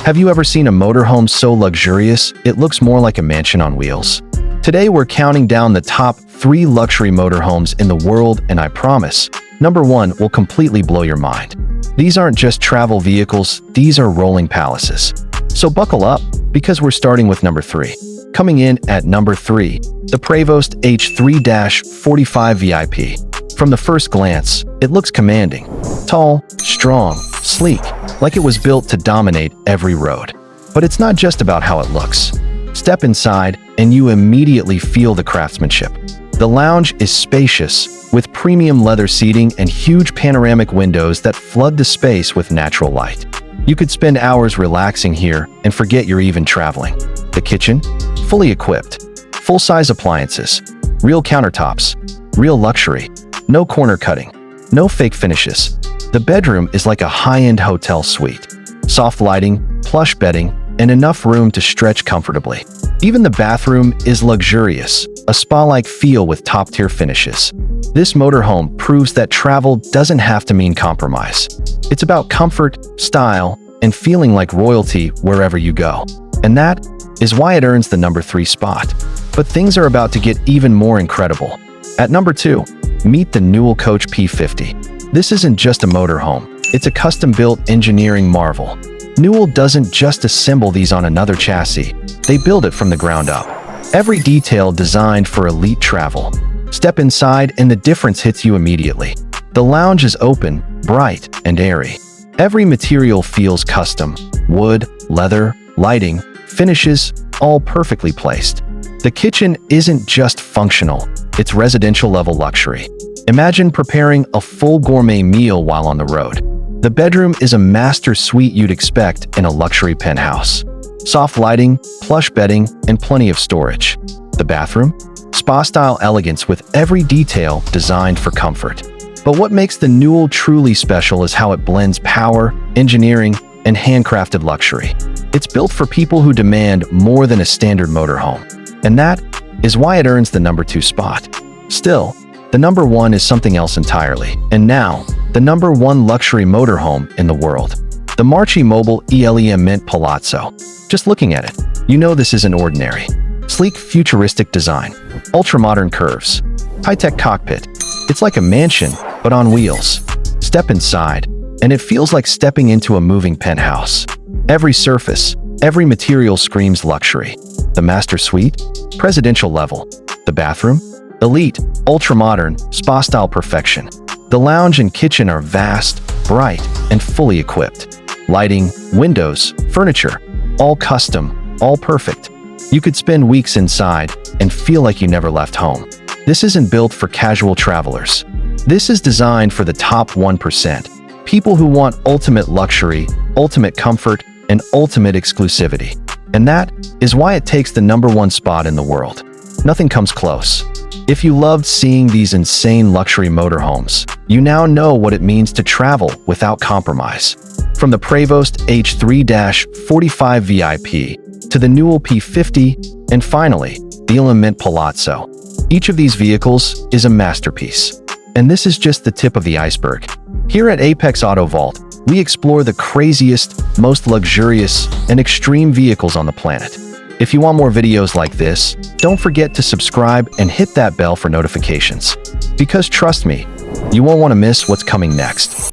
Have you ever seen a motorhome so luxurious it looks more like a mansion on wheels? Today we're counting down the top 3 luxury motorhomes in the world, and I promise, number 1 will completely blow your mind. These aren't just travel vehicles, these are rolling palaces. So buckle up, because we're starting with number 3. Coming in at number 3, the Prevost H3-45 VIP. From the first glance, it looks commanding. Tall, strong, sleek, like it was built to dominate every road. But it's not just about how it looks. Step inside, and you immediately feel the craftsmanship. The lounge is spacious, with premium leather seating and huge panoramic windows that flood the space with natural light. You could spend hours relaxing here and forget you're even traveling. The kitchen? Fully equipped. Full-size appliances. Real countertops. Real luxury. No corner cutting. No fake finishes. The bedroom is like a high-end hotel suite. Soft lighting, plush bedding, and enough room to stretch comfortably. Even the bathroom is luxurious, a spa-like feel with top-tier finishes. This motorhome proves that travel doesn't have to mean compromise. It's about comfort, style, and feeling like royalty wherever you go. And that is why it earns the number 3 spot. But things are about to get even more incredible. At number 2, meet the Newell Coach P50. This isn't just a motorhome, it's a custom-built engineering marvel. Newell doesn't just assemble these on another chassis, they build it from the ground up. Every detail designed for elite travel. Step inside and the difference hits you immediately. The lounge is open, bright, and airy. Every material feels custom. Wood, leather, lighting, finishes, all perfectly placed. The kitchen isn't just functional, it's residential-level luxury. Imagine preparing a full gourmet meal while on the road. The bedroom is a master suite you'd expect in a luxury penthouse. Soft lighting, plush bedding, and plenty of storage. The bathroom? Spa-style elegance with every detail designed for comfort. But what makes the Newell truly special is how it blends power, engineering, and handcrafted luxury. It's built for people who demand more than a standard motorhome. And that is why it earns the number 2 spot. Still, the number 1 is something else entirely. And now, the number 1 luxury motorhome in the world. The Marchi Mobile ELEM Mint Palazzo. Just looking at it, you know this isn't ordinary. Sleek, futuristic design, ultra-modern curves, high-tech cockpit. It's like a mansion, but on wheels. Step inside, and it feels like stepping into a moving penthouse. Every surface, every material screams luxury. The master suite? Presidential level. The bathroom? Elite, ultra-modern, spa-style perfection. The lounge and kitchen are vast, bright, and fully equipped. Lighting, windows, furniture, all custom, all perfect. You could spend weeks inside and feel like you never left home. This isn't built for casual travelers. This is designed for the top 1%. People who want ultimate luxury, ultimate comfort, and ultimate exclusivity. And that is why it takes the number 1 spot in the world. Nothing comes close. If you loved seeing these insane luxury motorhomes, you now know what it means to travel without compromise. From the Prevost H3-45 VIP to the Newell P50, and finally, the ELEM Mint Palazzo. Each of these vehicles is a masterpiece. And this is just the tip of the iceberg. Here at Apex Auto Vault, we explore the craziest, most luxurious, and extreme vehicles on the planet. If you want more videos like this, don't forget to subscribe and hit that bell for notifications. Because trust me, you won't want to miss what's coming next.